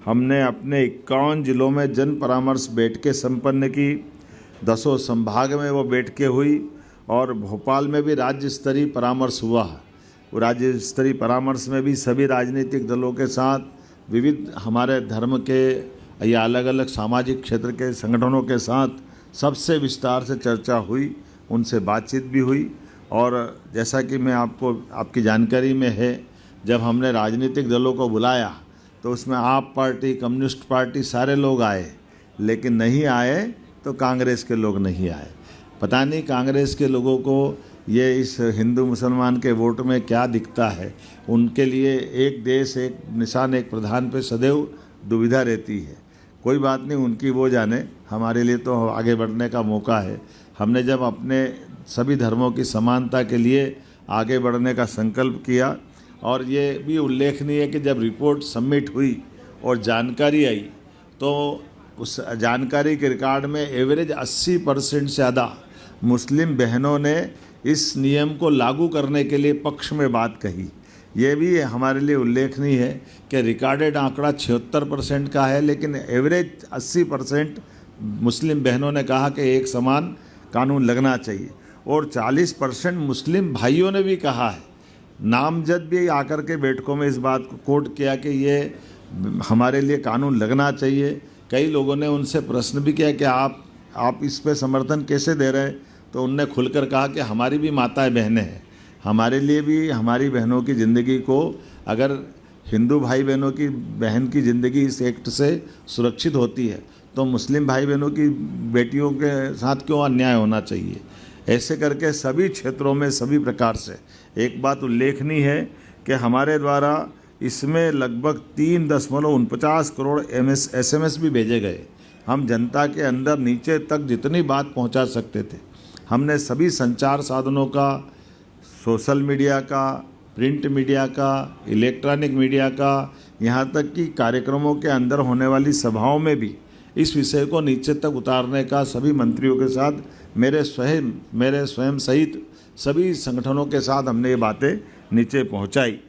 हमने अपने 51 जिलों में जन परामर्श बैठकें संपन्न की। 10 संभाग में वो बैठकें हुई और भोपाल में भी राज्य स्तरीय परामर्श हुआ। वो राज्य स्तरीय परामर्श में भी सभी राजनीतिक दलों के साथ, विविध हमारे धर्म के या अलग अलग सामाजिक क्षेत्र के संगठनों के साथ सबसे विस्तार से चर्चा हुई, उनसे बातचीत भी हुई। और जैसा कि मैं आपकी जानकारी में है, जब हमने राजनीतिक दलों को बुलाया तो उसमें आप पार्टी, कम्युनिस्ट पार्टी सारे लोग आए, लेकिन नहीं आए तो कांग्रेस के लोग नहीं आए। पता नहीं कांग्रेस के लोगों को ये इस हिंदू मुसलमान के वोट में क्या दिखता है। उनके लिए एक देश, एक निशान, एक प्रधान पे सदैव दुविधा रहती है। कोई बात नहीं, उनकी वो जाने। हमारे लिए तो आगे बढ़ने का मौका है। हमने जब अपने सभी धर्मों की समानता के लिए आगे बढ़ने का संकल्प किया, और ये भी उल्लेखनीय है कि जब रिपोर्ट सबमिट हुई और जानकारी आई तो उस जानकारी के रिकॉर्ड में एवरेज 80% से ज़्यादा मुस्लिम बहनों ने इस नियम को लागू करने के लिए पक्ष में बात कही। ये भी हमारे लिए उल्लेखनीय है कि रिकॉर्डेड आंकड़ा 76% का है, लेकिन एवरेज 80% मुस्लिम बहनों ने कहा कि एक समान कानून लगना चाहिए। और 40% मुस्लिम भाइयों ने भी कहा है, नामजद भी आकर के बैठकों में इस बात को कोट किया कि ये हमारे लिए कानून लगना चाहिए। कई लोगों ने उनसे प्रश्न भी किया कि आप इस पे समर्थन कैसे दे रहे हैं, तो उनने खुलकर कहा कि हमारी भी माताएं बहनें हैं, हमारे लिए भी हमारी बहनों की ज़िंदगी को, अगर हिंदू भाई बहनों की बहन की ज़िंदगी इस एक्ट से सुरक्षित होती है तो मुस्लिम भाई बहनों की बेटियों के साथ क्यों अन्याय होना चाहिए। ऐसे करके सभी क्षेत्रों में सभी प्रकार से एक बात उल्लेखनीय है कि हमारे द्वारा इसमें लगभग 3.49 करोड़ SMS भी भेजे गए। हम जनता के अंदर नीचे तक जितनी बात पहुंचा सकते थे, हमने सभी संचार साधनों का, सोशल मीडिया का, प्रिंट मीडिया का, इलेक्ट्रॉनिक मीडिया का, यहाँ तक कि कार्यक्रमों के अंदर होने वाली सभाओं में भी इस विषय को नीचे तक उतारने का सभी मंत्रियों के साथ, मेरे स्वयं सहित सभी संगठनों के साथ हमने ये बातें नीचे पहुंचाई।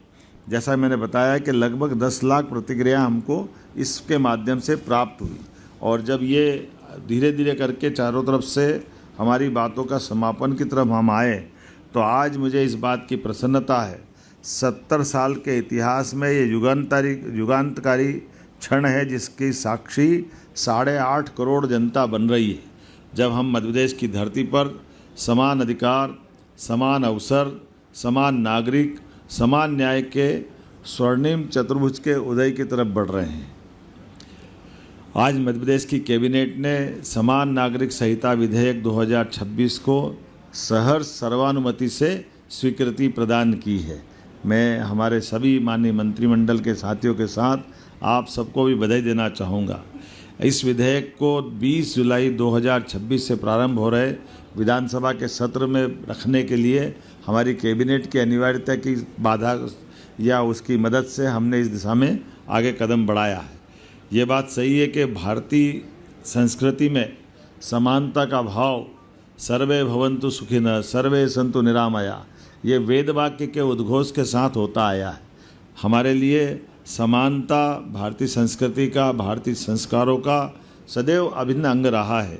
जैसा मैंने बताया कि लगभग 10 लाख प्रतिक्रिया हमको इसके माध्यम से प्राप्त हुई। और जब ये धीरे धीरे करके चारों तरफ से हमारी बातों का समापन की तरफ हम आए, तो आज मुझे इस बात की प्रसन्नता है, 70 साल के इतिहास में ये युगांतकारी क्षण है जिसकी साक्षी 8.5 करोड़ जनता बन रही है। जब हम मध्य प्रदेश की धरती पर समान अधिकार, समान अवसर, समान नागरिक, समान न्याय के स्वर्णिम चतुर्भुज के उदय की तरफ बढ़ रहे हैं। आज मध्य प्रदेश की कैबिनेट ने समान नागरिक संहिता विधेयक 2026 को सहर्ष सर्वानुमति से स्वीकृति प्रदान की है। मैं हमारे सभी माननीय मंत्रिमंडल के साथियों के साथ आप सबको भी बधाई देना चाहूँगा। इस विधेयक को 20 जुलाई 2026 से प्रारंभ हो रहे विधानसभा के सत्र में रखने के लिए हमारी कैबिनेट की अनिवार्यता की बाधा या उसकी मदद से हमने इस दिशा में आगे कदम बढ़ाया है। ये बात सही है कि भारतीय संस्कृति में समानता का भाव, सर्वे भवन्तु सुखिनः, सर्वे सन्तु निरामया, ये वेद वाक्य के उद्घोष के साथ होता आया है। हमारे लिए समानता भारतीय संस्कृति का, भारतीय संस्कारों का सदैव अभिन्न अंग रहा है।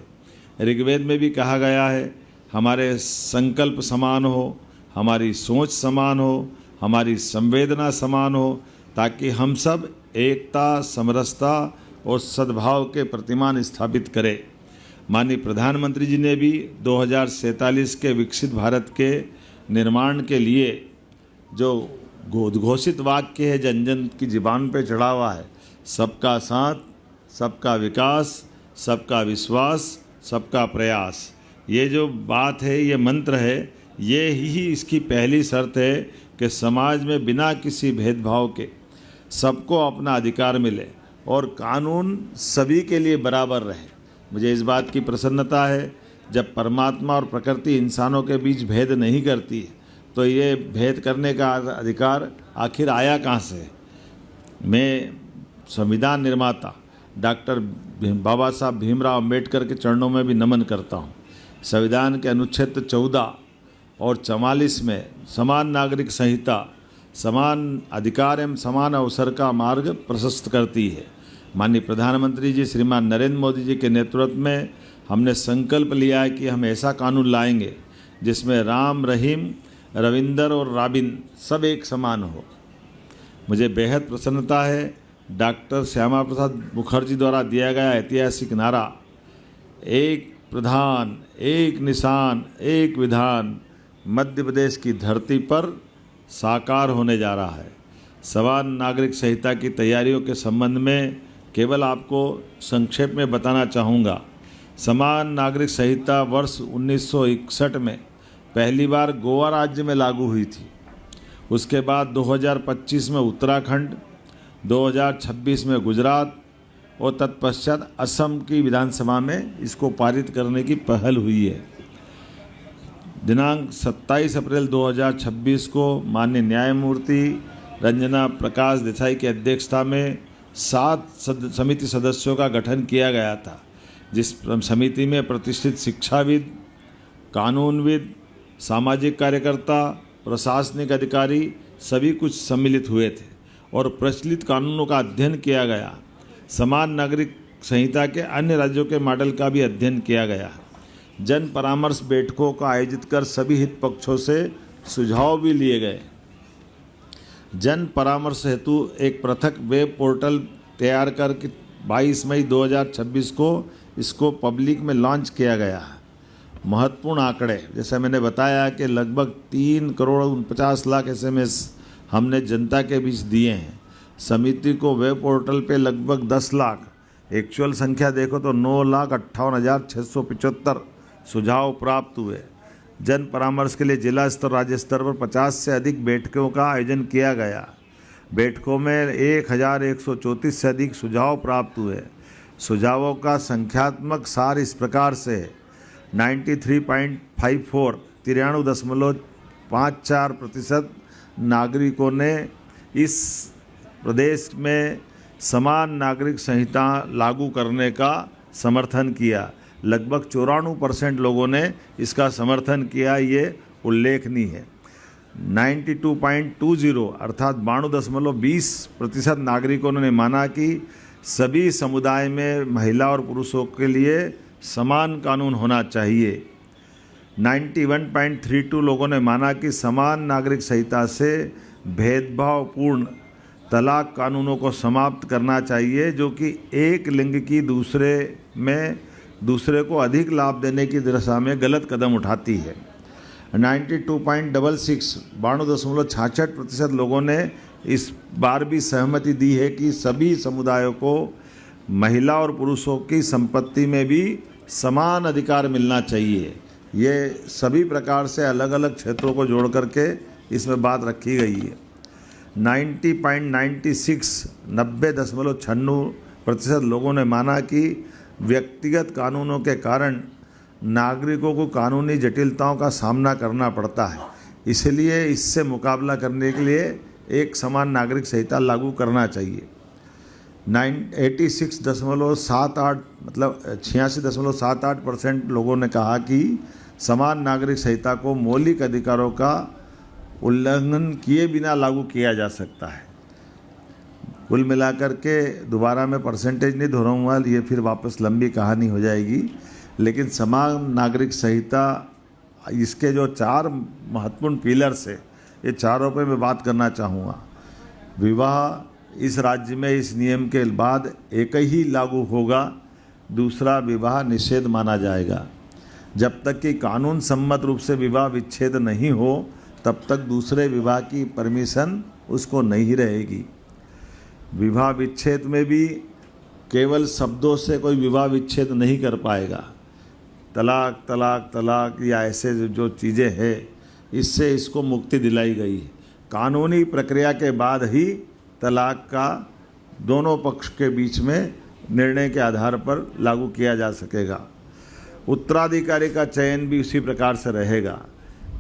ऋग्वेद में भी कहा गया है, हमारे संकल्प समान हो, हमारी सोच समान हो, हमारी संवेदना समान हो, ताकि हम सब एकता, समरसता और सद्भाव के प्रतिमान स्थापित करें। माननीय प्रधानमंत्री जी ने भी 2047 के विकसित भारत के निर्माण के लिए जो उद्घोषित वाक्य है, जन जन की ज़ुबान पे चढ़ा हुआ है, सबका साथ, सबका विकास, सबका विश्वास, सबका प्रयास, ये जो बात है, ये मंत्र है, ये ही इसकी पहली शर्त है कि समाज में बिना किसी भेदभाव के सबको अपना अधिकार मिले और कानून सभी के लिए बराबर रहे। मुझे इस बात की प्रसन्नता है, जब परमात्मा और प्रकृति इंसानों के बीच भेद नहीं करती है, तो ये भेद करने का अधिकार आखिर आया कहाँ से। मैं संविधान निर्माता डॉक्टर बाबा साहब भीमराव अम्बेडकर के चरणों में भी नमन करता हूँ। संविधान के अनुच्छेद 14 और 44 में समान नागरिक संहिता समान अधिकार एवं समान अवसर का मार्ग प्रशस्त करती है। माननीय प्रधानमंत्री जी श्रीमान नरेंद्र मोदी जी के नेतृत्व में हमने संकल्प लिया है कि हम ऐसा कानून लाएंगे जिसमें राम, रहीम, रविंदर और राबिन सब एक समान हो। मुझे बेहद प्रसन्नता है डॉक्टर श्यामा प्रसाद मुखर्जी द्वारा दिया गया ऐतिहासिक नारा एक प्रधान, एक निशान, एक विधान मध्य प्रदेश की धरती पर साकार होने जा रहा है। समान नागरिक संहिता की तैयारियों के संबंध में केवल आपको संक्षेप में बताना चाहूँगा। समान नागरिक संहिता वर्ष 1961 में पहली बार गोवा राज्य में लागू हुई थी। उसके बाद 2025 में उत्तराखंड, 2026 में गुजरात और तत्पश्चात असम की विधानसभा में इसको पारित करने की पहल हुई है। दिनांक 27 अप्रैल 2026 को माननीय न्यायमूर्ति रंजना प्रकाश देसाई की अध्यक्षता में 7 समिति सदस्यों का गठन किया गया था, जिस समिति में प्रतिष्ठित शिक्षाविद, कानूनविद, सामाजिक कार्यकर्ता, प्रशासनिक अधिकारी सभी कुछ सम्मिलित हुए थे और प्रचलित कानूनों का अध्ययन किया गया। समान नागरिक संहिता के अन्य राज्यों के मॉडल का भी अध्ययन किया गया। जन परामर्श बैठकों का आयोजित कर सभी हित पक्षों से सुझाव भी लिए गए। जन परामर्श हेतु एक पृथक वेब पोर्टल तैयार करके 22 मई 2026 को इसको पब्लिक में लॉन्च किया गया। महत्वपूर्ण आंकड़े, जैसे मैंने बताया कि लगभग 3,49,00,000 SMS हमने जनता के बीच दिए हैं। समिति को वेब पोर्टल पे लगभग 10 लाख, एक्चुअल संख्या देखो तो 9,58,675 सुझाव प्राप्त हुए। जन परामर्श के लिए जिला स्तर, राज्य स्तर पर 50 से अधिक बैठकों का आयोजन किया गया। बैठकों में 1,134 से अधिक सुझाव प्राप्त हुए। सुझावों का संख्यात्मक सार इस प्रकार से 93.54 93.54% नागरिकों ने इस प्रदेश में समान नागरिक संहिता लागू करने का समर्थन किया। लगभग 94% लोगों ने इसका समर्थन किया, ये उल्लेखनीय है। 92.20 अर्थात 92.20% नागरिकों ने माना कि सभी समुदाय में महिला और पुरुषों के लिए समान कानून होना चाहिए। 91.32 लोगों ने माना कि समान नागरिक संहिता से भेदभावपूर्ण तलाक कानूनों को समाप्त करना चाहिए, जो कि एक लिंग की दूसरे को अधिक लाभ देने की दिशा में गलत कदम उठाती है। 92.66 लोगों ने इस बार भी सहमति दी है कि सभी समुदायों को महिला और पुरुषों की संपत्ति में भी समान अधिकार मिलना चाहिए। ये सभी प्रकार से अलग अलग क्षेत्रों को जोड़ करके इसमें बात रखी गई है। 90.96 लोगों ने माना कि व्यक्तिगत कानूनों के कारण नागरिकों को कानूनी जटिलताओं का सामना करना पड़ता है, इसलिए इससे मुकाबला करने के लिए एक समान नागरिक संहिता लागू करना चाहिए। 86.78% लोगों ने कहा कि समान नागरिक संहिता को मौलिक अधिकारों का उल्लंघन किए बिना लागू किया जा सकता है। कुल मिलाकर के दोबारा मैं परसेंटेज नहीं दोहराऊंगा, ये फिर वापस लंबी कहानी हो जाएगी, लेकिन समान नागरिक संहिता इसके जो 4 महत्वपूर्ण पिलर्स है, ये चारों पे मैं बात करना चाहूँगा। विवाह इस राज्य में इस नियम के बाद एक ही लागू होगा, दूसरा विवाह निषेध माना जाएगा। जब तक कि कानून सम्मत रूप से विवाह विच्छेद नहीं हो तब तक दूसरे विवाह की परमिशन उसको नहीं रहेगी। विवाह विच्छेद में भी केवल शब्दों से कोई विवाह विच्छेद नहीं कर पाएगा। तलाक तलाक तलाक या ऐसे जो चीज़ें हैं, इससे इसको मुक्ति दिलाई गई है। कानूनी प्रक्रिया के बाद ही तलाक का दोनों पक्ष के बीच में निर्णय के आधार पर लागू किया जा सकेगा। उत्तराधिकारी का चयन भी उसी प्रकार से रहेगा।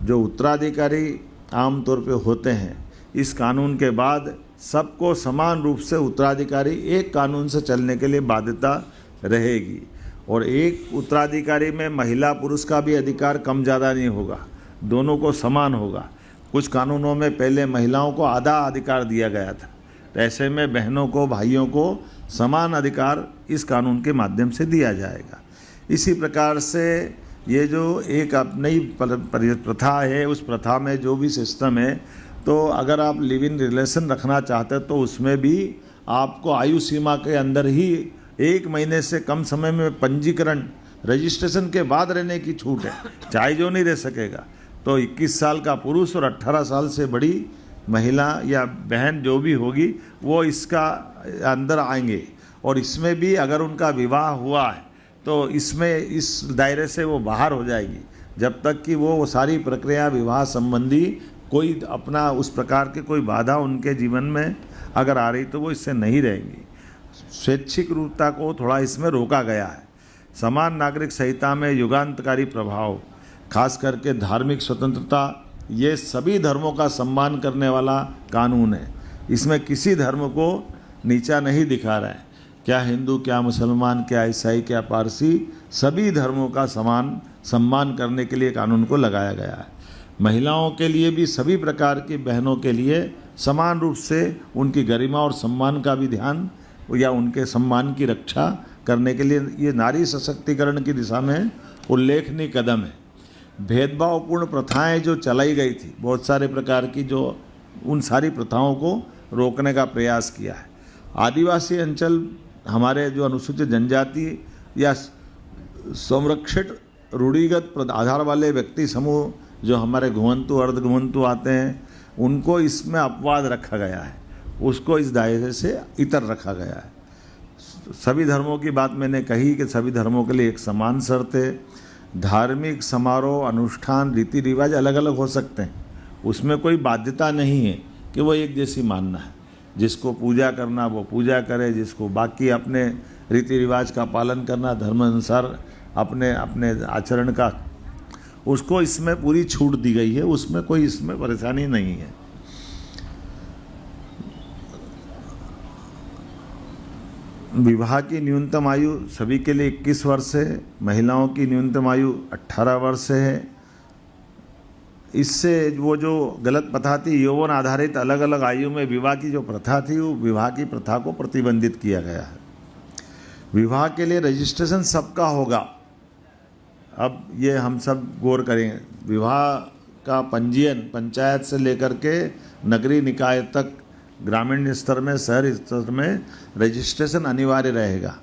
जो उत्तराधिकारी आमतौर पे होते हैं, इस कानून के बाद सबको समान रूप से उत्तराधिकारी एक कानून से चलने के लिए बाध्यता रहेगी, और एक उत्तराधिकारी में महिला पुरुष का भी अधिकार कम ज़्यादा नहीं होगा, दोनों को समान होगा। कुछ कानूनों में पहले महिलाओं को आधा अधिकार दिया गया था, तो ऐसे में बहनों को, भाइयों को समान अधिकार इस कानून के माध्यम से दिया जाएगा। इसी प्रकार से ये जो एक नई प्रथा है, उस प्रथा में जो भी सिस्टम है, तो अगर आप लिव इन रिलेशन रखना चाहते हैं तो उसमें भी आपको आयु सीमा के अंदर ही 1 महीने से कम समय में पंजीकरण रजिस्ट्रेशन के बाद रहने की छूट है, चाहे जो नहीं रह सकेगा। तो 21 साल का पुरुष और 18 साल से बड़ी महिला या बहन जो भी होगी वो इसका अंदर आएंगे। और इसमें भी अगर उनका विवाह हुआ है तो इसमें इस दायरे से वो बाहर हो जाएगी, जब तक कि वो सारी प्रक्रिया विवाह संबंधी कोई अपना उस प्रकार के कोई बाधा उनके जीवन में अगर आ रही तो वो इससे नहीं रहेंगी। स्वैच्छिक रूपता को थोड़ा इसमें रोका गया है। समान नागरिक संहिता में युगांतकारी प्रभाव, खास करके धार्मिक स्वतंत्रता, ये सभी धर्मों का सम्मान करने वाला कानून है। इसमें किसी धर्म को नीचा नहीं दिखा रहा है, क्या हिंदू, क्या मुसलमान, क्या ईसाई, क्या पारसी, सभी धर्मों का समान सम्मान करने के लिए कानून को लगाया गया है। महिलाओं के लिए भी, सभी प्रकार की बहनों के लिए समान रूप से उनकी गरिमा और सम्मान का भी ध्यान या उनके सम्मान की रक्षा करने के लिए ये नारी सशक्तिकरण की दिशा में उल्लेखनीय कदम है। भेदभावपूर्ण प्रथाएं जो चलाई गई थी, बहुत सारे प्रकार की, जो उन सारी प्रथाओं को रोकने का प्रयास किया है। आदिवासी अंचल, हमारे जो अनुसूचित जनजाति या संरक्षित रूढ़िगत आधार वाले व्यक्ति समूह जो हमारे घुमंतु अर्धघुमंतु आते हैं, उनको इसमें अपवाद रखा गया है, उसको इस दायरे से इतर रखा गया है। सभी धर्मों की बात मैंने कही कि सभी धर्मों के लिए एक समान शर्त है। धार्मिक समारोह, अनुष्ठान, रीति रिवाज अलग अलग हो सकते हैं, उसमें कोई बाध्यता नहीं है कि वो एक जैसी मानना है। जिसको पूजा करना वो पूजा करे, जिसको बाकी अपने रीति रिवाज का पालन करना, धर्म अनुसार अपने अपने आचरण का, उसको इसमें पूरी छूट दी गई है, उसमें कोई इसमें परेशानी नहीं है। विवाह की न्यूनतम आयु सभी के लिए 21 वर्ष है, महिलाओं की न्यूनतम आयु 18 वर्ष है। इससे वो जो गलत प्रथा थी, यौवन आधारित अलग अलग आयु में विवाह की जो प्रथा थी, वो विवाह की प्रथा को प्रतिबंधित किया गया है। विवाह के लिए रजिस्ट्रेशन सबका होगा। अब ये हम सब गौर करें, विवाह का पंजीयन पंचायत से लेकर के नगरीय निकाय तक, ग्रामीण स्तर में, शहरी स्तर में रजिस्ट्रेशन अनिवार्य रहेगा।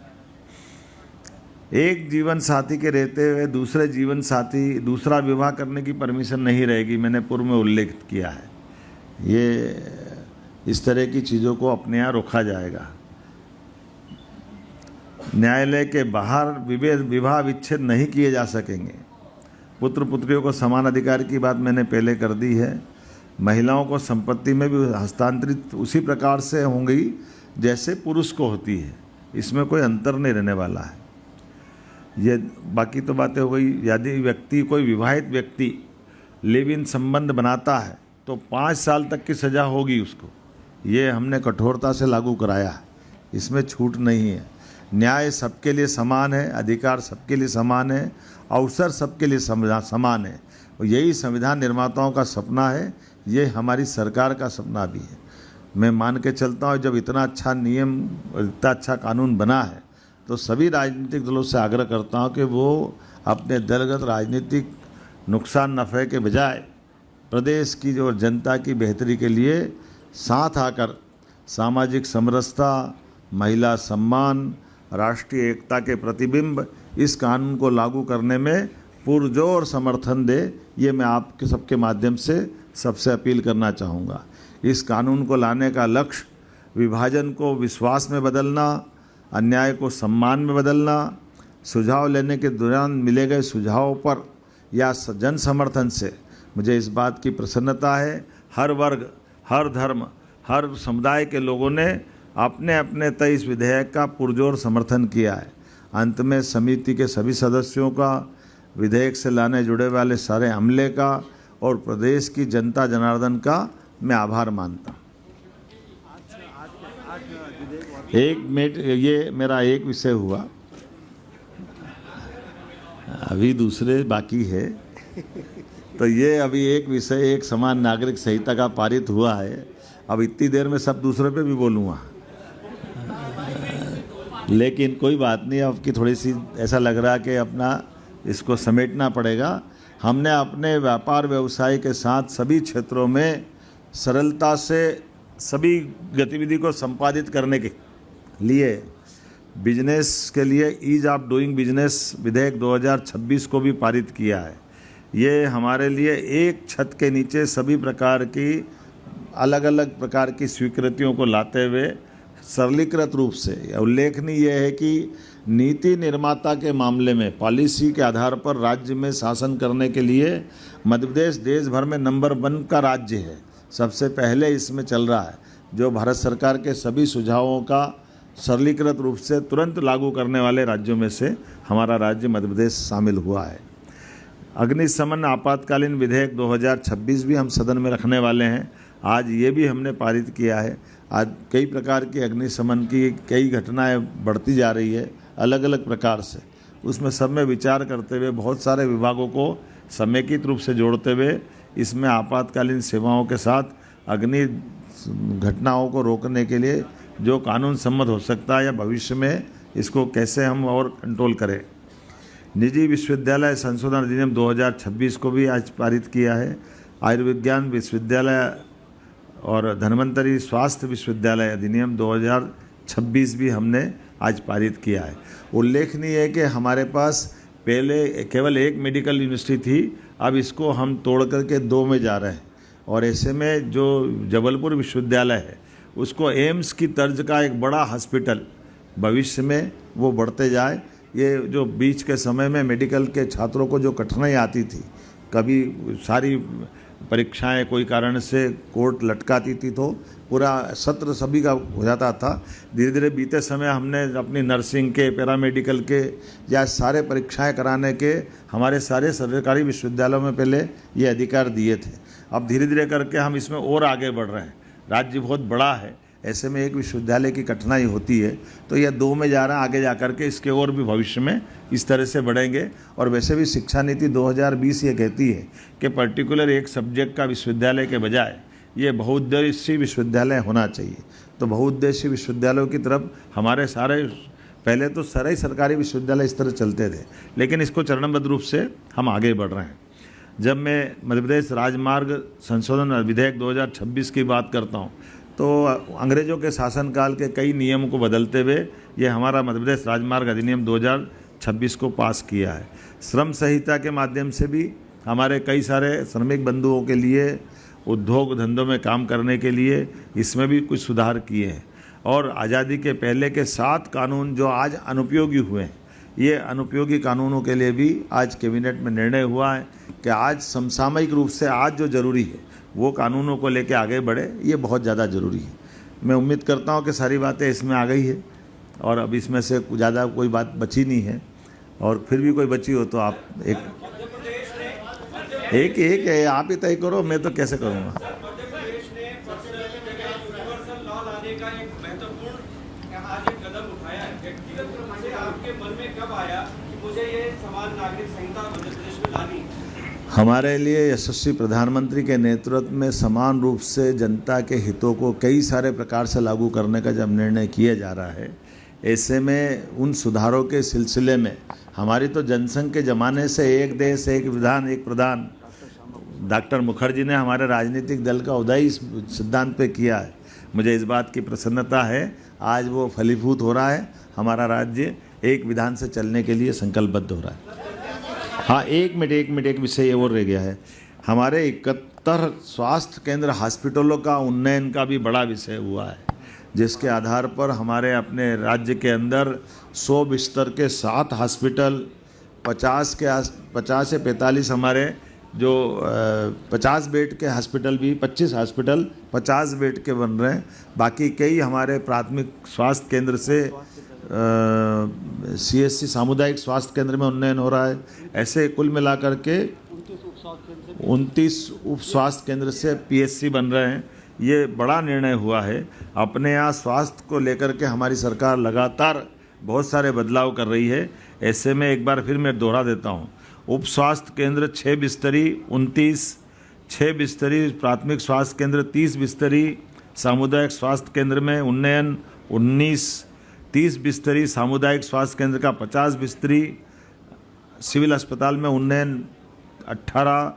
एक जीवन साथी के रहते हुए दूसरे जीवन साथी, दूसरा विवाह करने की परमिशन नहीं रहेगी, मैंने पूर्व में उल्लेख किया है। ये इस तरह की चीज़ों को अपने यहाँ रोका जाएगा। न्यायालय के बाहर विवाह विच्छेद नहीं किए जा सकेंगे। पुत्र पुत्रियों को समान अधिकार की बात मैंने पहले कर दी है। महिलाओं को संपत्ति में भी हस्तांतरित उसी प्रकार से होंगी जैसे पुरुष को होती है, इसमें कोई अंतर नहीं रहने वाला है। ये बाकी तो बातें हो गई। यदि व्यक्ति, कोई विवाहित व्यक्ति लिव इन संबंध बनाता है तो 5 साल तक की सज़ा होगी उसको, ये हमने कठोरता से लागू कराया है, इसमें छूट नहीं है। न्याय सबके लिए समान है, अधिकार सबके लिए समान है, अवसर सबके लिए समान है। और यही संविधान निर्माताओं का सपना है, ये हमारी सरकार का सपना भी है। मैं मान के चलता हूँ जब इतना अच्छा नियम, इतना अच्छा कानून बना है तो सभी राजनीतिक दलों से आग्रह करता हूँ कि वो अपने दलगत राजनीतिक नुकसान नफ़े के बजाय प्रदेश की जो जनता की बेहतरी के लिए साथ आकर सामाजिक समरसता, महिला सम्मान, राष्ट्रीय एकता के प्रतिबिंब इस कानून को लागू करने में पुरजोर समर्थन दे, ये मैं आपके सबके माध्यम से सबसे अपील करना चाहूँगा। इस कानून को लाने का लक्ष्य विभाजन को विश्वास में बदलना, अन्याय को सम्मान में बदलना, सुझाव लेने के दौरान मिले गए सुझावों पर या जन समर्थन से मुझे इस बात की प्रसन्नता है, हर वर्ग, हर धर्म, हर समुदाय के लोगों ने अपने अपने तय इस विधेयक का पुरजोर समर्थन किया है। अंत में समिति के सभी सदस्यों का, विधेयक से लाने जुड़े वाले सारे अमले का और प्रदेश की जनता जनार्दन का मैं आभार मानता हूँ। एक मिनट, ये मेरा एक विषय हुआ, अभी दूसरे बाकी है। तो ये अभी एक विषय, एक समान नागरिक संहिता का पारित हुआ है। अब इतनी देर में सब दूसरे पे भी बोलूँगा। लेकिन कोई बात नहीं, आपकी थोड़ी सी ऐसा लग रहा कि अपना इसको समेटना पड़ेगा। हमने अपने व्यापार व्यवसाय के साथ सभी क्षेत्रों में सरलता से सभी गतिविधि को संपादित करने के लिए बिजनेस के लिए ईज ऑफ डूइंग बिजनेस विधेयक 2026 को भी पारित किया है। ये हमारे लिए एक छत के नीचे सभी प्रकार की अलग अलग प्रकार की स्वीकृतियों को लाते हुए सरलीकृत रूप से उल्लेखनीय यह है कि नीति निर्माता के मामले में पॉलिसी के आधार पर राज्य में शासन करने के लिए मध्य प्रदेश देश भर में नंबर 1 का राज्य है। सबसे पहले इसमें चल रहा है, जो भारत सरकार के सभी सुझावों का सरलीकृत रूप से तुरंत लागू करने वाले राज्यों में से हमारा राज्य मध्य प्रदेश शामिल हुआ है। अग्निशमन आपातकालीन विधेयक 2026 भी हम सदन में रखने वाले हैं। आज ये भी हमने पारित किया है। आज कई प्रकार की अग्निशमन की कई घटनाएं बढ़ती जा रही है अलग अलग प्रकार से, उसमें सब में विचार करते हुए बहुत सारे विभागों को समेकित रूप से जोड़ते हुए इसमें आपातकालीन सेवाओं के साथ अग्नि घटनाओं को रोकने के लिए जो कानून सम्मत हो सकता है या भविष्य में इसको कैसे हम और कंट्रोल करें। निजी विश्वविद्यालय संशोधन अधिनियम 2026 को भी आज पारित किया है। आयुर्विज्ञान विश्वविद्यालय और धन्वंतरी स्वास्थ्य विश्वविद्यालय अधिनियम 2026 भी हमने आज पारित किया है। उल्लेखनीय है कि हमारे पास पहले केवल एक मेडिकल यूनिवर्सिटी थी, अब इसको हम तोड़ करके 2 में जा रहे हैं। और ऐसे में जो जबलपुर विश्वविद्यालय है उसको एम्स की तर्ज का एक बड़ा हॉस्पिटल भविष्य में वो बढ़ते जाए। ये जो बीच के समय में मेडिकल के छात्रों को जो कठिनाई आती थी, कभी सारी परीक्षाएं कोई कारण से कोर्ट लटकाती थी तो पूरा सत्र सभी का हो जाता था। धीरे धीरे बीते समय हमने अपनी नर्सिंग के, पैरामेडिकल के या सारे परीक्षाएं कराने के हमारे सारे सरकारी विश्वविद्यालयों में पहले ये अधिकार दिए थे। अब धीरे धीरे करके हम इसमें और आगे बढ़ रहे हैं। राज्य बहुत बड़ा है, ऐसे में एक विश्वविद्यालय की कठिनाई होती है तो यह 2 में जा रहा है। आगे जा करके इसके और भी भविष्य में इस तरह से बढ़ेंगे। और वैसे भी शिक्षा नीति 2020 ये कहती है कि पर्टिकुलर एक सब्जेक्ट का विश्वविद्यालय के बजाय ये बहुउद्देशीय विश्वविद्यालय होना चाहिए। तो बहुउद्देशीय विश्वविद्यालयों की तरफ हमारे सारे पहले तो सारे सरकारी विश्वविद्यालय इस तरह चलते थे, लेकिन इसको चरणबद्ध रूप से हम आगे बढ़ रहे हैं। जब मैं मध्य प्रदेश राजमार्ग संशोधन विधेयक 2026 की बात करता हूँ तो अंग्रेजों के शासनकाल के कई नियमों को बदलते हुए ये हमारा मध्य प्रदेश राजमार्ग अधिनियम 2026 को पास किया है। श्रम संहिता के माध्यम से भी हमारे कई सारे श्रमिक बंधुओं के लिए उद्योग धंधों में काम करने के लिए इसमें भी कुछ सुधार किए हैं। और आज़ादी के पहले के 7 कानून जो आज अनुपयोगी हुए हैं, ये अनुपयोगी कानूनों के लिए भी आज कैबिनेट में निर्णय हुआ है कि आज समसामयिक रूप से आज जो ज़रूरी है वो कानूनों को लेकर आगे बढ़े, ये बहुत ज़्यादा ज़रूरी है। मैं उम्मीद करता हूँ कि सारी बातें इसमें आ गई है और अब इसमें से ज़्यादा कोई बात बची नहीं है। और फिर भी कोई बची हो तो आप एक है, आप ही तय करो, मैं तो कैसे करूँगा। हमारे लिए यशस्वी प्रधानमंत्री के नेतृत्व में समान रूप से जनता के हितों को कई सारे प्रकार से लागू करने का जब निर्णय किया जा रहा है, ऐसे में उन सुधारों के सिलसिले में हमारी तो जनसंघ के ज़माने से एक देश एक विधान एक प्रधान डॉक्टर मुखर्जी ने हमारे राजनीतिक दल का उदय इस सिद्धांत पे किया है। मुझे इस बात की प्रसन्नता है, आज वो फलीभूत हो रहा है। हमारा राज्य एक विधान से चलने के लिए संकल्पबद्ध हो रहा है। हाँ, एक मिनट एक विषय और रह गया है। हमारे 71 स्वास्थ्य केंद्र हॉस्पिटलों का उन्नयन का भी बड़ा विषय हुआ है, जिसके आधार पर हमारे अपने राज्य के अंदर 100 बिस्तर के 7 हॉस्पिटल, 50 से 45 हमारे जो 50 बेड के हॉस्पिटल भी 25 हॉस्पिटल 50 बेड के बन रहे हैं। बाकी कई हमारे प्राथमिक स्वास्थ्य केंद्र से CSC सामुदायिक स्वास्थ्य केंद्र में उन्नयन हो रहा है। ऐसे कुल मिलाकर के 29 उप स्वास्थ्य केंद्र से PSC बन रहे हैं। ये बड़ा निर्णय हुआ है। अपने यहाँ स्वास्थ्य को लेकर के हमारी सरकार लगातार बहुत सारे बदलाव कर रही है। ऐसे में एक बार फिर मैं दोहरा देता हूँ, उप स्वास्थ्य केंद्र 6 बिस्तरी 29, 6 बिस्तरी प्राथमिक स्वास्थ्य केंद्र 30 बिस्तरी, सामुदायिक स्वास्थ्य केंद्र में उन्नयन 19, 30 बिस्तरी, सामुदायिक स्वास्थ्य केंद्र का 50 बिस्तरी, सिविल अस्पताल में उन्नयन 18,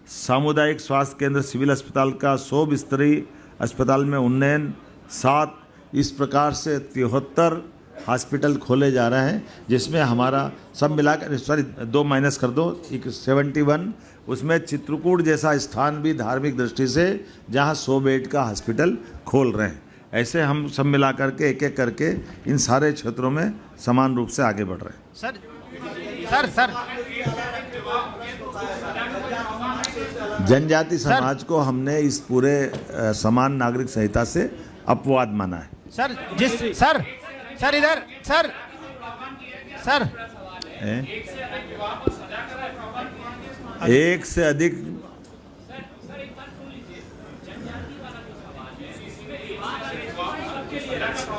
सामुदायिक स्वास्थ्य केंद्र सिविल अस्पताल का 100 बिस्तरी, अस्पताल में उन्नयन 7। इस प्रकार से 73 हॉस्पिटल खोले जा रहे हैं, जिसमें हमारा सब मिलाकर 2 माइनस कर दो, 71। उसमें चित्रकूट जैसा स्थान भी धार्मिक दृष्टि से जहां 100 बेड का हॉस्पिटल खोल रहे हैं। ऐसे हम सब मिला करके एक एक करके इन सारे क्षेत्रों में समान रूप से आगे बढ़ रहे हैं। सर जनजाति समाज को हमने इस पूरे समान नागरिक संहिता से अपवाद माना है। सर इधर सर एक से अधिक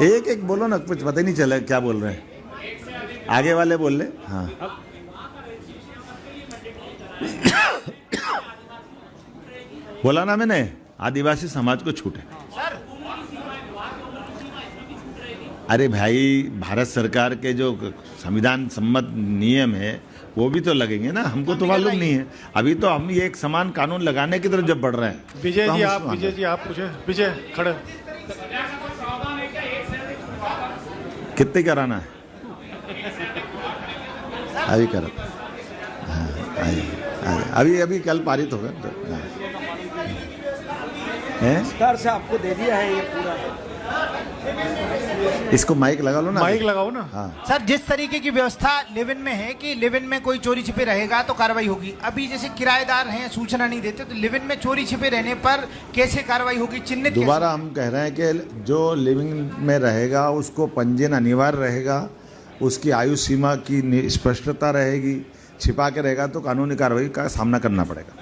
एक बोलो ना, कुछ पता ही नहीं चला क्या बोल रहे हैं। आगे वाले बोल ले। हाँ, बोला ना मैंने, आदिवासी समाज को छूट है। अरे भाई, भारत सरकार के जो संविधान सम्मत नियम है वो भी तो लगेंगे ना, हमको तो मालूम नहीं है। अभी तो हम ये एक समान कानून लगाने की तरफ जब बढ़ रहे हैं। विजय जी आप पूछे। विजय खड़े। कितने कराना है? अभी करो। हाँ, अभी कल पारित होगा। सरकार से आपको दे दिया है ये पूरा। इसको माइक लगा लो ना। माइक लगाओ ना। हाँ। सर, जिस तरीके की व्यवस्था लिव इन में है कि लिव इन में कोई चोरी छिपे रहेगा तो कार्रवाई होगी, अभी जैसे किराएदार हैं सूचना नहीं देते, तो लिव इन में चोरी छिपे रहने पर कैसे कार्रवाई होगी? चिन्हित दोबारा हम कह रहे हैं कि जो लिविंग में रहेगा उसको पंजीयन अनिवार्य रहेगा, उसकी आयु सीमा की स्पष्टता रहेगी। छिपा के रहेगा तो कानूनी कार्रवाई का सामना करना पड़ेगा।